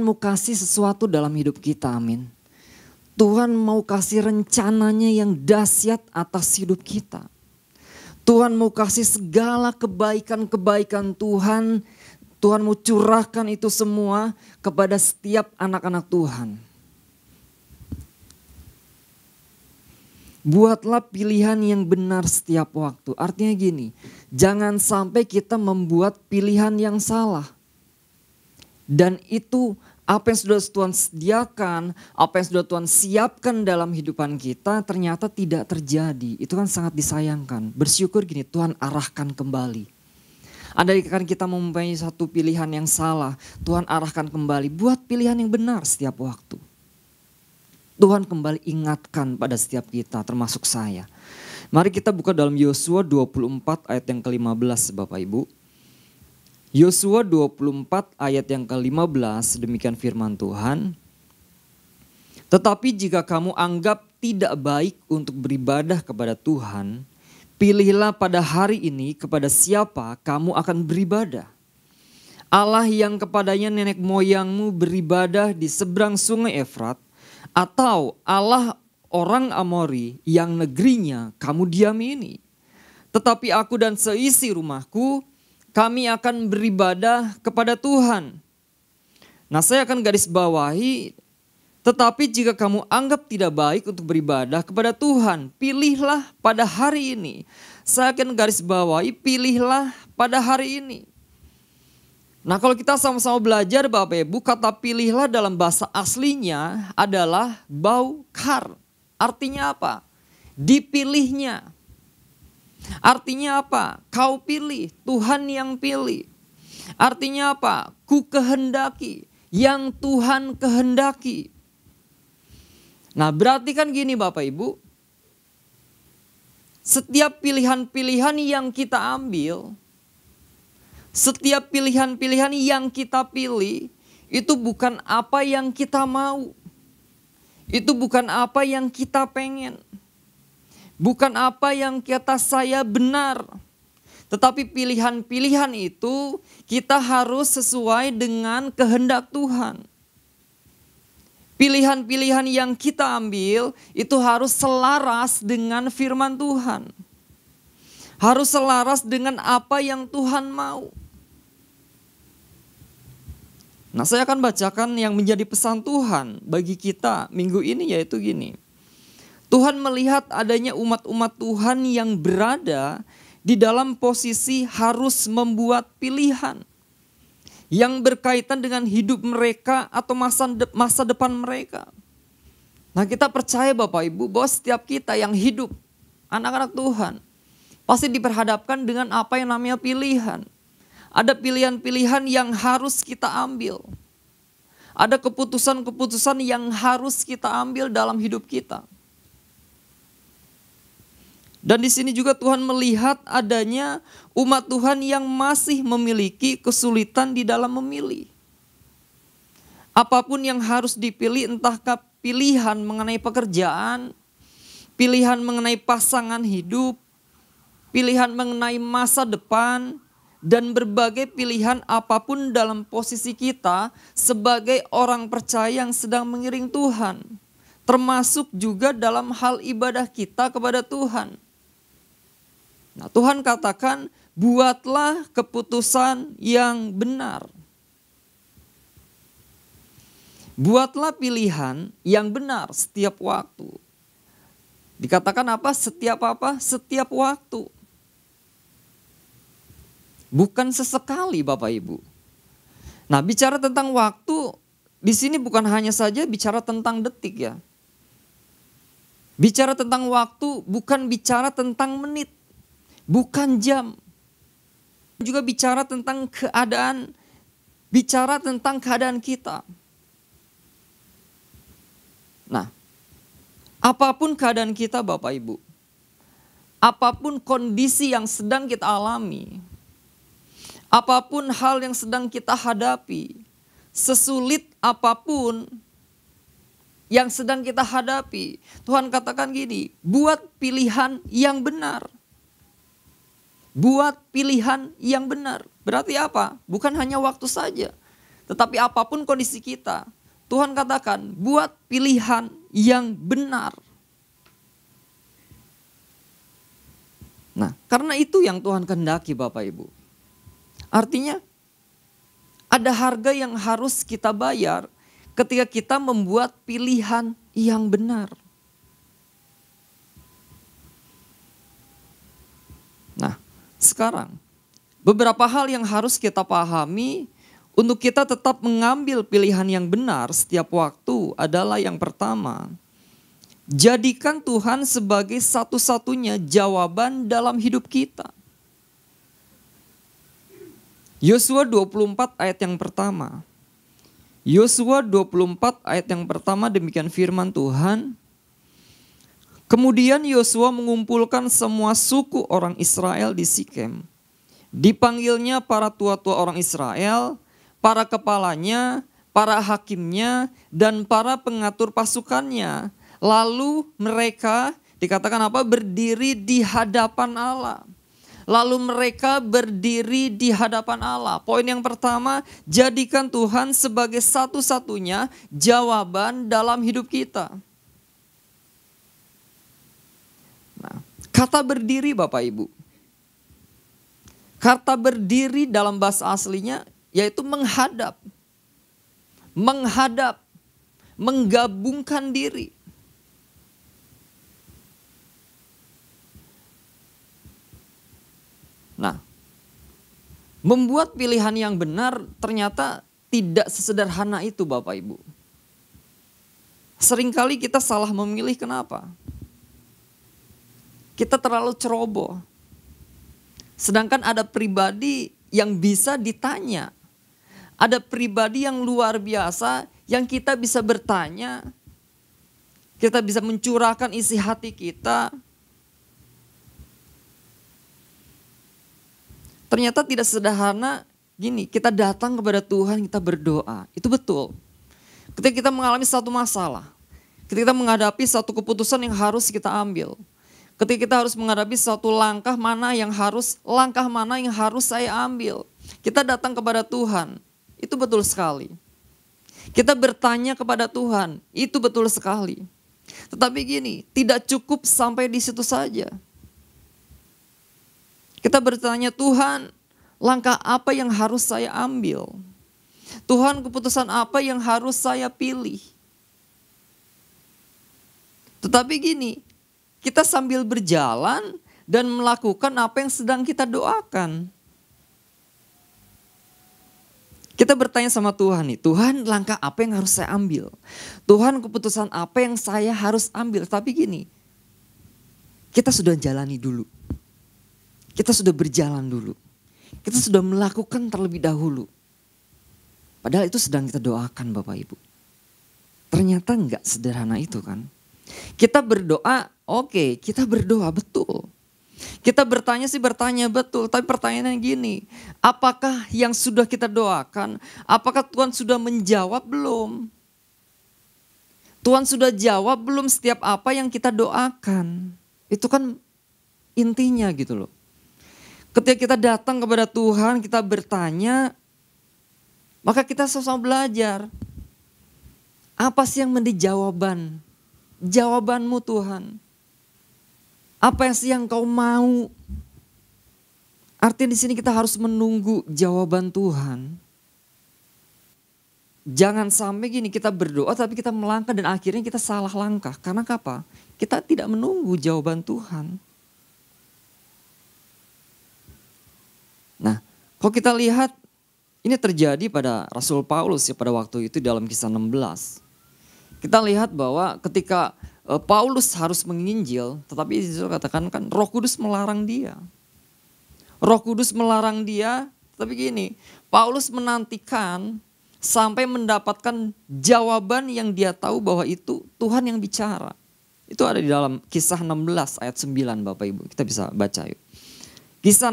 mau kasih sesuatu dalam hidup kita, amin. Tuhan mau kasih rencananya yang dahsyat atas hidup kita. Tuhan mau kasih segala kebaikan-kebaikan Tuhan. Tuhan mau curahkan itu semua kepada setiap anak-anak Tuhan. Buatlah pilihan yang benar setiap waktu. Artinya gini, jangan sampai kita membuat pilihan yang salah. Dan itu apa yang sudah Tuhan sediakan, apa yang sudah Tuhan siapkan dalam hidupan kita ternyata tidak terjadi. Itu kan sangat disayangkan. Bersyukur gini, Tuhan arahkan kembali. Andaikan kita mempunyai satu pilihan yang salah, Tuhan arahkan kembali. Buat pilihan yang benar setiap waktu. Tuhan kembali ingatkan pada setiap kita, termasuk saya. Mari kita buka dalam Yosua 24 ayat yang ke-15 Bapak Ibu. Yosua 24 ayat yang ke-15, demikian firman Tuhan. Tetapi jika kamu anggap tidak baik untuk beribadah kepada Tuhan, pilihlah pada hari ini kepada siapa kamu akan beribadah. Allah yang kepadanya nenek moyangmu beribadah di seberang sungai Efrat, atau Allah orang Amori yang negerinya kamu diami ini. Tetapi aku dan seisi rumahku, kami akan beribadah kepada Tuhan. Nah, saya akan garis bawahi, tetapi jika kamu anggap tidak baik untuk beribadah kepada Tuhan, pilihlah pada hari ini. Saya akan garis bawahi, pilihlah pada hari ini. Nah, kalau kita sama-sama belajar Bapak Ibu, kata pilihlah dalam bahasa aslinya adalah baukar. Artinya apa? Dipilihnya. Artinya apa? Kau pilih, Tuhan yang pilih. Artinya apa? Ku kehendaki, yang Tuhan kehendaki. Nah, berarti kan gini Bapak Ibu. Setiap pilihan-pilihan yang kita ambil, setiap pilihan-pilihan yang kita pilih, itu bukan apa yang kita mau. Itu bukan apa yang kita pengen. Bukan apa yang kata saya benar. Tetapi pilihan-pilihan itu kita harus sesuai dengan kehendak Tuhan. Pilihan-pilihan yang kita ambil itu harus selaras dengan firman Tuhan. Harus selaras dengan apa yang Tuhan mau. Nah, saya akan bacakan yang menjadi pesan Tuhan bagi kita minggu ini, yaitu gini. Tuhan melihat adanya umat-umat Tuhan yang berada di dalam posisi harus membuat pilihan yang berkaitan dengan hidup mereka atau masa depan mereka. Nah, kita percaya Bapak Ibu bahwa setiap kita yang hidup, anak-anak Tuhan, pasti diperhadapkan dengan apa yang namanya pilihan. Ada pilihan-pilihan yang harus kita ambil. Ada keputusan-keputusan yang harus kita ambil dalam hidup kita. Dan di sini juga Tuhan melihat adanya umat Tuhan yang masih memiliki kesulitan di dalam memilih. Apapun yang harus dipilih, entahkah pilihan mengenai pekerjaan, pilihan mengenai pasangan hidup, pilihan mengenai masa depan, dan berbagai pilihan apapun dalam posisi kita sebagai orang percaya yang sedang mengiring Tuhan. Termasuk juga dalam hal ibadah kita kepada Tuhan. Nah, Tuhan katakan, buatlah keputusan yang benar. Buatlah pilihan yang benar setiap waktu. Dikatakan apa? Setiap apa? Setiap waktu. Bukan sesekali Bapak Ibu. Nah, bicara tentang waktu, di sini bukan hanya saja bicara tentang detik ya. Bicara tentang waktu bukan bicara tentang menit. Bukan jam. Juga bicara tentang keadaan, bicara tentang keadaan kita. Nah, apapun keadaan kita Bapak Ibu, apapun kondisi yang sedang kita alami, apapun hal yang sedang kita hadapi, sesulit apapun yang sedang kita hadapi, Tuhan katakan gini, buat pilihan yang benar. Buat pilihan yang benar. Berarti apa? Bukan hanya waktu saja. Tetapi apapun kondisi kita, Tuhan katakan buat pilihan yang benar. Nah, karena itu yang Tuhan kehendaki Bapak Ibu. Artinya ada harga yang harus kita bayar ketika kita membuat pilihan yang benar. Nah, sekarang beberapa hal yang harus kita pahami untuk kita tetap mengambil pilihan yang benar setiap waktu adalah yang pertama, jadikan Tuhan sebagai satu-satunya jawaban dalam hidup kita. Yosua 24 ayat yang pertama. Yosua 24 ayat yang pertama demikian firman Tuhan. Kemudian Yosua mengumpulkan semua suku orang Israel di Sikem. Dipanggilnya para tua-tua orang Israel, para kepalanya, para hakimnya, dan para pengatur pasukannya. Lalu mereka dikatakan apa? Berdiri di hadapan Allah. Lalu mereka berdiri di hadapan Allah. Poin yang pertama, jadikan Tuhan sebagai satu-satunya jawaban dalam hidup kita. Nah, kata berdiri Bapak Ibu. Kata berdiri dalam bahasa aslinya yaitu menghadap. Menghadap. Menggabungkan diri. Nah, membuat pilihan yang benar ternyata tidak sesederhana itu Bapak Ibu. Seringkali kita salah memilih, kenapa? Kita terlalu ceroboh. Sedangkan ada pribadi yang bisa ditanya. Ada pribadi yang luar biasa yang kita bisa bertanya. Kita bisa mencurahkan isi hati kita. Ternyata tidak sederhana gini, kita datang kepada Tuhan, kita berdoa. Itu betul. Ketika kita mengalami satu masalah, ketika kita menghadapi satu keputusan yang harus kita ambil, ketika kita harus menghadapi satu langkah mana yang harus saya ambil, kita datang kepada Tuhan. Itu betul sekali. Kita bertanya kepada Tuhan, itu betul sekali. Tetapi gini, tidak cukup sampai di situ saja. Kita bertanya, Tuhan, langkah apa yang harus saya ambil? Tuhan, keputusan apa yang harus saya pilih? Tetapi gini, kita sambil berjalan dan melakukan apa yang sedang kita doakan. Kita bertanya sama Tuhan nih, Tuhan, langkah apa yang harus saya ambil? Tuhan, keputusan apa yang saya harus ambil? Tapi gini, kita sudah jalani dulu. Kita sudah berjalan dulu. Kita sudah melakukan terlebih dahulu. Padahal itu sedang kita doakan Bapak Ibu. Ternyata enggak sederhana itu kan. Kita berdoa, oke, kita berdoa betul. Kita bertanya betul. Tapi pertanyaannya gini, apakah yang sudah kita doakan, apakah Tuhan sudah menjawab belum? Tuhan sudah jawab belum setiap apa yang kita doakan? Itu kan intinya gitu loh. Ketika kita datang kepada Tuhan, kita bertanya, maka kita sama-sama belajar. Apa sih yang menjadi jawaban? Jawabanmu Tuhan. Apa yang sih yang kau mau? Artinya di sini kita harus menunggu jawaban Tuhan. Jangan sampai gini kita berdoa tapi kita melangkah dan akhirnya kita salah langkah. Karena apa? Kita tidak menunggu jawaban Tuhan. Nah, kalau kita lihat ini terjadi pada Rasul Paulus ya pada waktu itu dalam kisah 16. Kita lihat bahwa ketika Paulus harus menginjil, tetapi itu katakan kan Roh Kudus melarang dia. Roh Kudus melarang dia, tapi gini, Paulus menantikan sampai mendapatkan jawaban yang dia tahu bahwa itu Tuhan yang bicara. Itu ada di dalam kisah 16 ayat 9 Bapak Ibu, kita bisa baca yuk. Kisah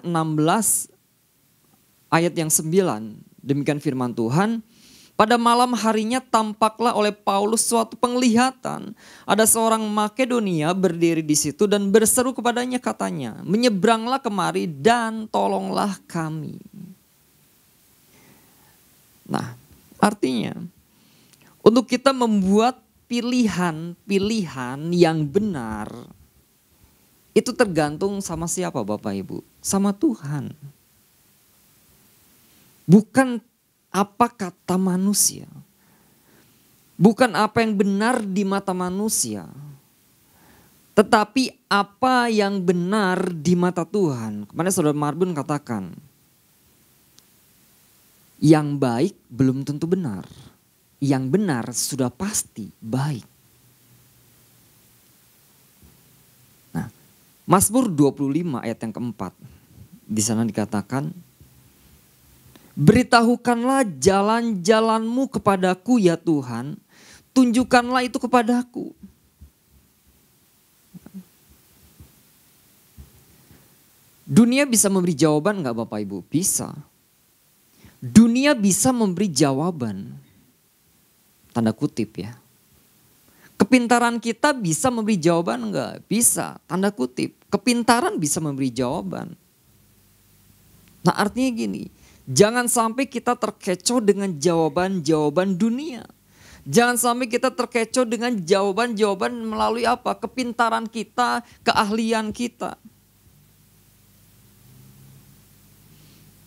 16 ayat yang 9, demikian firman Tuhan. Pada malam harinya tampaklah oleh Paulus suatu penglihatan. Ada seorang Makedonia berdiri di situ dan berseru kepadanya katanya, menyeberanglah kemari dan tolonglah kami. Nah, artinya untuk kita membuat pilihan-pilihan yang benar, itu tergantung sama siapa Bapak Ibu? Sama Tuhan. Bukan apa kata manusia. Bukan apa yang benar di mata manusia. Tetapi apa yang benar di mata Tuhan. Kemarin Saudara Marbun katakan, yang baik belum tentu benar. Yang benar sudah pasti baik. Nah, Mazmur 25 ayat yang keempat. Di sana dikatakan, beritahukanlah jalan-jalanmu kepadaku ya Tuhan, tunjukkanlah itu kepadaku. Dunia bisa memberi jawaban gak Bapak Ibu? Bisa. Dunia bisa memberi jawaban. Tanda kutip ya. Kepintaran kita bisa memberi jawaban enggak? Bisa. Tanda kutip. Kepintaran bisa memberi jawaban. Nah artinya gini. Jangan sampai kita terkecoh dengan jawaban-jawaban dunia. Jangan sampai kita terkecoh dengan jawaban-jawaban melalui apa? Kepintaran kita, keahlian kita.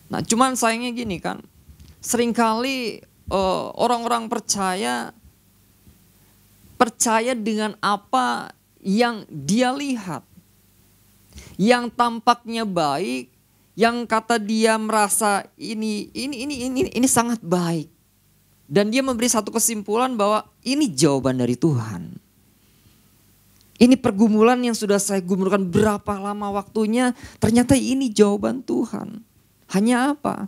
Nah cuman sayangnya gini kan. Seringkali orang-orang percaya dengan apa yang dia lihat. Yang tampaknya baik. Yang kata dia merasa ini sangat baik. Dan dia memberi satu kesimpulan bahwa ini jawaban dari Tuhan. Ini pergumulan yang sudah saya gumulkan berapa lama waktunya, ternyata ini jawaban Tuhan. Hanya apa?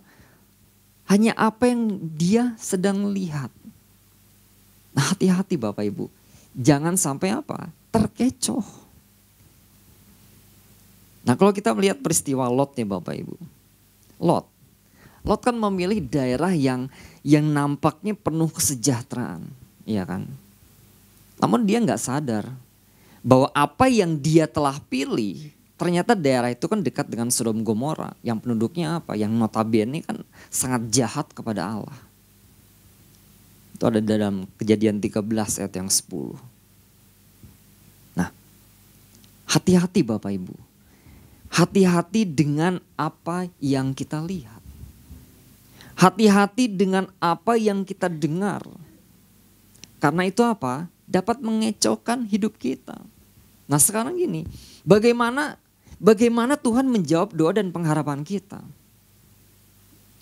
Hanya apa yang dia sedang lihat. Nah hati-hati Bapak Ibu. Jangan sampai apa? Terkecoh. Nah kalau kita melihat peristiwa Lot nih Bapak Ibu. Lot kan memilih daerah yang nampaknya penuh kesejahteraan. Iya kan? Namun dia gak sadar bahwa apa yang dia telah pilih, ternyata daerah itu kan dekat dengan Sodom Gomora. Yang penduduknya apa? Yang notabene kan sangat jahat kepada Allah. Itu ada dalam Kejadian 13 ayat yang 10. Nah hati-hati Bapak Ibu. Hati-hati dengan apa yang kita lihat. Hati-hati dengan apa yang kita dengar. Karena itu apa? Dapat mengecohkan hidup kita. Nah sekarang gini, bagaimana Tuhan menjawab doa dan pengharapan kita?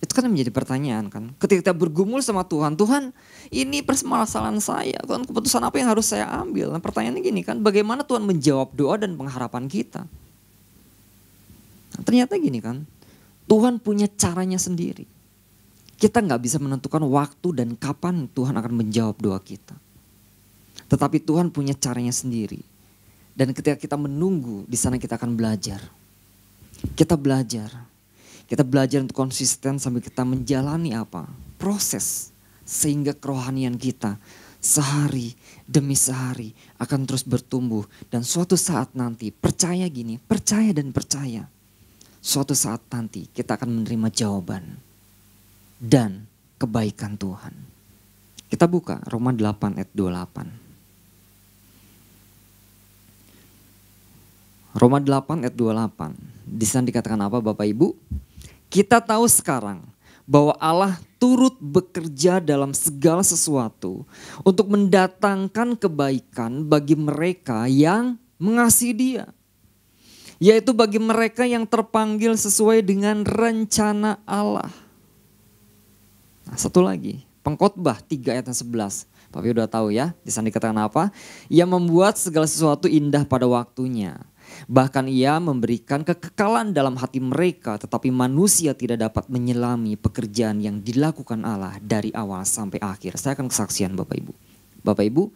Itu kan menjadi pertanyaan kan. Ketika kita bergumul sama Tuhan, Tuhan ini permasalahan saya. Tuhan keputusan apa yang harus saya ambil? Nah pertanyaannya gini kan, bagaimana Tuhan menjawab doa dan pengharapan kita? Nah, ternyata gini kan, Tuhan punya caranya sendiri. Kita gak bisa menentukan waktu dan kapan Tuhan akan menjawab doa kita. Tetapi Tuhan punya caranya sendiri. Dan ketika kita menunggu, di sana kita akan belajar. Kita belajar untuk konsisten sambil kita menjalani apa? Proses. Sehingga kerohanian kita sehari demi sehari akan terus bertumbuh. Dan suatu saat nanti, percaya dan percaya. Suatu saat nanti kita akan menerima jawaban dan kebaikan Tuhan. Kita buka Roma 8 ayat 28. Roma 8 ayat 28. Di sana dikatakan apa Bapak Ibu? Kita tahu sekarang bahwa Allah turut bekerja dalam segala sesuatu untuk mendatangkan kebaikan bagi mereka yang mengasihi Dia. Yaitu bagi mereka yang terpanggil sesuai dengan rencana Allah. Nah, satu lagi, Pengkhotbah 3 ayat 11. Bapak udah tahu ya, di sana dikatakan apa? Ia membuat segala sesuatu indah pada waktunya. Bahkan ia memberikan kekekalan dalam hati mereka, tetapi manusia tidak dapat menyelami pekerjaan yang dilakukan Allah dari awal sampai akhir. Saya akan kesaksian Bapak Ibu. Bapak Ibu,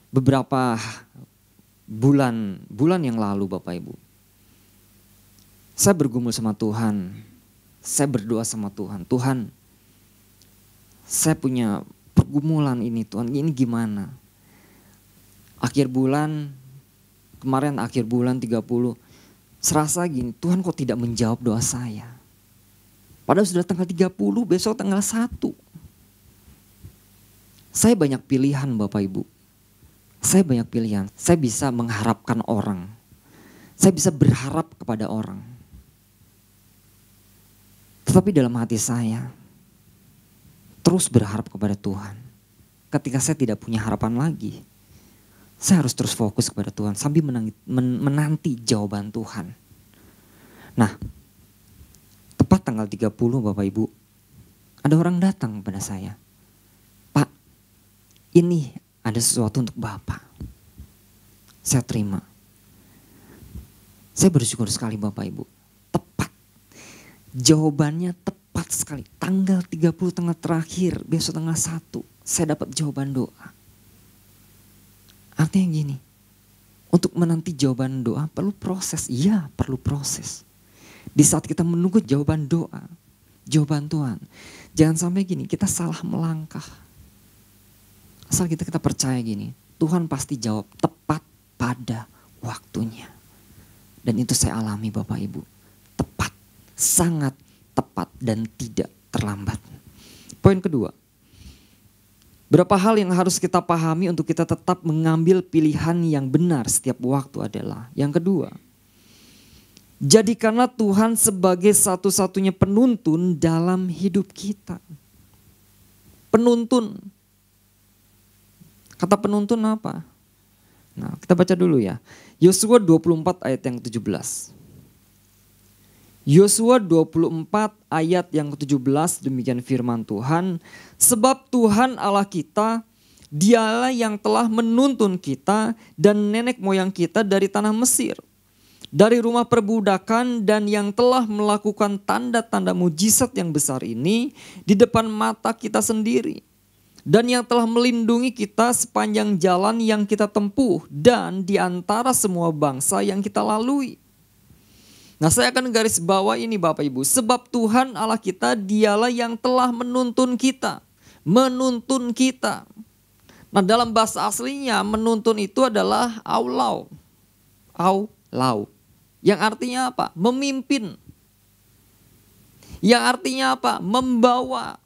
beberapa bulan yang lalu Bapak Ibu, saya bergumul sama Tuhan. Saya berdoa sama Tuhan. Tuhan, saya punya pergumulan ini Tuhan, ini gimana? Akhir bulan, kemarin akhir bulan 30, serasa gini, Tuhan kok tidak menjawab doa saya. Padahal sudah tanggal 30, besok tanggal 1. Saya banyak pilihan Bapak Ibu. Saya banyak pilihan. Saya bisa mengharapkan orang. Saya bisa berharap kepada orang. Tetapi dalam hati saya, terus berharap kepada Tuhan. Ketika saya tidak punya harapan lagi, saya harus terus fokus kepada Tuhan sambil menanti jawaban Tuhan. Nah, tepat tanggal 30 Bapak Ibu, ada orang datang kepada saya. Pak, ini ada sesuatu untuk Bapak. Saya terima. Saya bersyukur sekali Bapak Ibu. Tepat. Jawabannya tepat sekali. Tanggal 30 tanggal terakhir, besok tanggal 1. Saya dapat jawaban doa. Artinya gini. Untuk menanti jawaban doa perlu proses. Iya, perlu proses. Di saat kita menunggu jawaban doa, jawaban Tuhan, jangan sampai gini, kita salah melangkah. Asal kita percaya gini, Tuhan pasti jawab tepat pada waktunya. Dan itu saya alami Bapak Ibu. Tepat, sangat tepat dan tidak terlambat. Poin kedua, berapa hal yang harus kita pahami untuk kita tetap mengambil pilihan yang benar setiap waktu adalah. Yang kedua, jadikanlah Tuhan sebagai satu-satunya penuntun dalam hidup kita. Penuntun. Kata penuntun apa? Nah, kita baca dulu ya. Yosua 24 ayat yang 17. Yosua 24 ayat yang ke-17, demikian firman Tuhan. Sebab Tuhan Allah kita, Dialah yang telah menuntun kita dan nenek moyang kita dari tanah Mesir, dari rumah perbudakan, dan yang telah melakukan tanda-tanda mujizat yang besar ini di depan mata kita sendiri. Dan yang telah melindungi kita sepanjang jalan yang kita tempuh dan di antara semua bangsa yang kita lalui. Nah, saya akan garis bawah ini Bapak Ibu. Sebab Tuhan Allah kita, Dialah yang telah menuntun kita. Menuntun kita. Nah, dalam bahasa aslinya menuntun itu adalah aulau. Aulau. Yang artinya apa? Memimpin. Yang artinya apa? Membawa.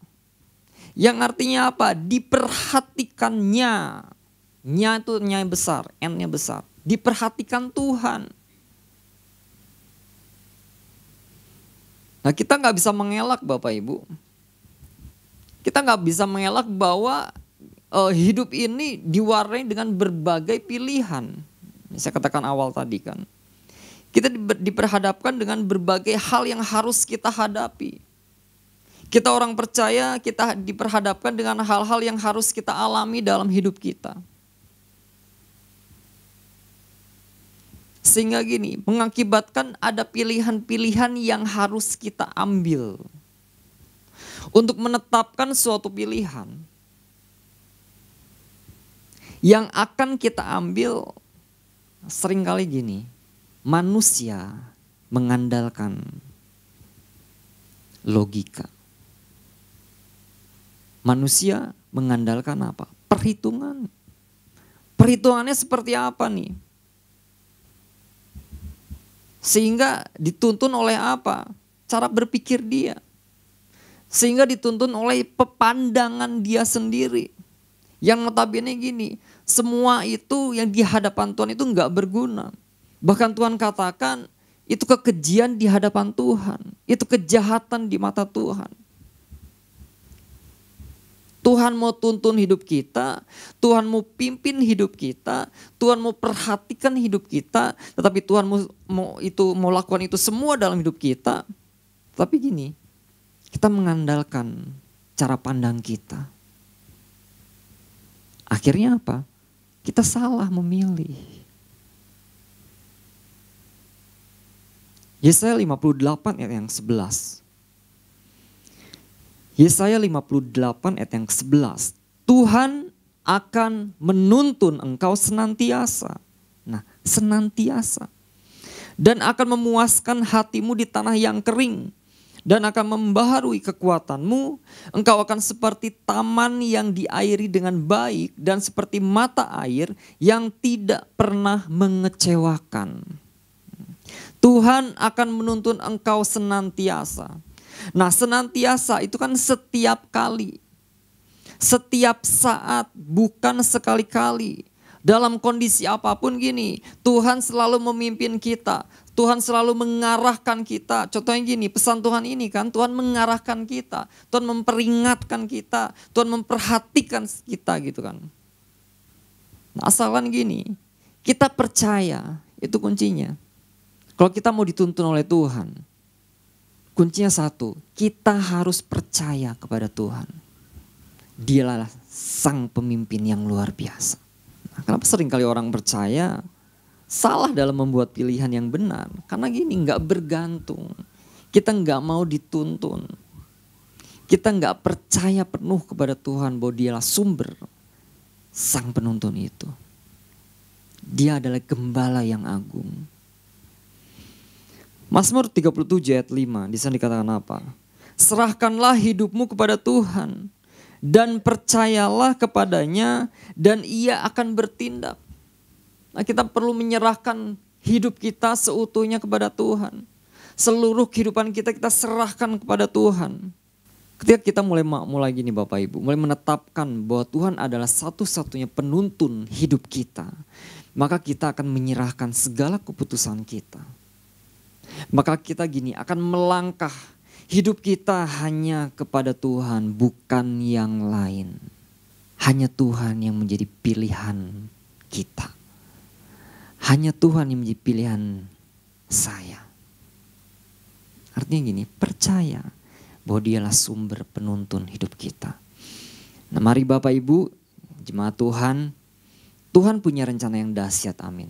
Yang artinya apa? Diperhatikannya. Nya itu nya besar, N-nya besar. Diperhatikan Tuhan. Nah, kita nggak bisa mengelak Bapak Ibu. Kita nggak bisa mengelak bahwa hidup ini diwarnai dengan berbagai pilihan. Saya katakan awal tadi kan. Kita diperhadapkan dengan berbagai hal yang harus kita hadapi. Kita orang percaya, kita diperhadapkan dengan hal-hal yang harus kita alami dalam hidup kita. Sehingga gini, mengakibatkan ada pilihan-pilihan yang harus kita ambil. Untuk menetapkan suatu pilihan yang akan kita ambil, seringkali gini, manusia mengandalkan logika. Manusia mengandalkan apa? Perhitungan. Perhitungannya seperti apa nih? Sehingga dituntun oleh apa? Cara berpikir dia. Sehingga dituntun oleh pepandangan dia sendiri. Yang notabene gini, semua itu yang di hadapan Tuhan itu enggak berguna. Bahkan Tuhan katakan, itu kekejian di hadapan Tuhan. Itu kejahatan di mata Tuhan. Tuhan mau tuntun hidup kita, Tuhan mau pimpin hidup kita, Tuhan mau perhatikan hidup kita, tetapi Tuhan mau lakukan itu semua dalam hidup kita. Tapi gini, kita mengandalkan cara pandang kita. Akhirnya apa? Kita salah memilih. Yesaya 58 ayat yang 11. Yesaya 58 ayat yang ke-11. Tuhan akan menuntun engkau senantiasa. Nah, senantiasa. Dan akan memuaskan hatimu di tanah yang kering. dan akan membaharui kekuatanmu. Engkau akan seperti taman yang diairi dengan baik dan seperti mata air yang tidak pernah mengecewakan. Tuhan akan menuntun engkau senantiasa. Nah, senantiasa itu kan setiap kali, setiap saat, bukan sekali-kali. Dalam kondisi apapun gini, Tuhan selalu memimpin kita. Tuhan selalu mengarahkan kita. Contohnya gini, pesan Tuhan ini kan, Tuhan mengarahkan kita. Tuhan memperingatkan kita. Tuhan memperhatikan kita gitu kan. Nah, asalkan gini, kita percaya, itu kuncinya. Kalau kita mau dituntun oleh Tuhan, kuncinya satu, kita harus percaya kepada Tuhan. Dialah sang pemimpin yang luar biasa. Nah, kenapa seringkali orang percaya salah dalam membuat pilihan yang benar? Karena gini, gak bergantung. Kita gak mau dituntun. Kita gak percaya penuh kepada Tuhan bahwa dialah sumber sang penuntun itu. Dia adalah gembala yang agung. Mazmur 37 ayat 5, di sana dikatakan apa? Serahkanlah hidupmu kepada Tuhan dan percayalah kepadanya dan ia akan bertindak. Nah, kita perlu menyerahkan hidup kita seutuhnya kepada Tuhan. Seluruh kehidupan kita serahkan kepada Tuhan. Ketika kita mulai gini Bapak Ibu, mulai menetapkan bahwa Tuhan adalah satu-satunya penuntun hidup kita, maka kita akan menyerahkan segala keputusan kita. Maka kita gini akan melangkah, hidup kita hanya kepada Tuhan, bukan yang lain. Hanya Tuhan yang menjadi pilihan kita. Hanya Tuhan yang menjadi pilihan saya. Artinya gini, percaya bahwa dialah sumber penuntun hidup kita. Nah, mari Bapak Ibu, jemaat Tuhan, Tuhan punya rencana yang dahsyat, amin.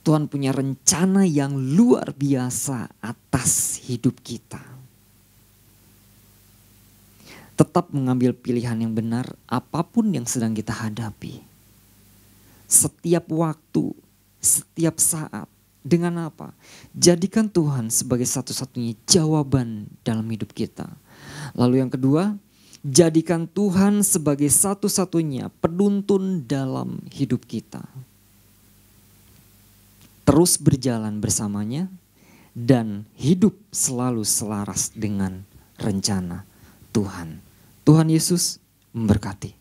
Tuhan punya rencana yang luar biasa atas hidup kita. Tetap mengambil pilihan yang benar apapun yang sedang kita hadapi. Setiap waktu, setiap saat. Dengan apa? Jadikan Tuhan sebagai satu-satunya jawaban dalam hidup kita. Lalu yang kedua, jadikan Tuhan sebagai satu-satunya penuntun dalam hidup kita. Terus berjalan bersamanya dan hidup selalu selaras dengan rencana Tuhan. Tuhan Yesus memberkati.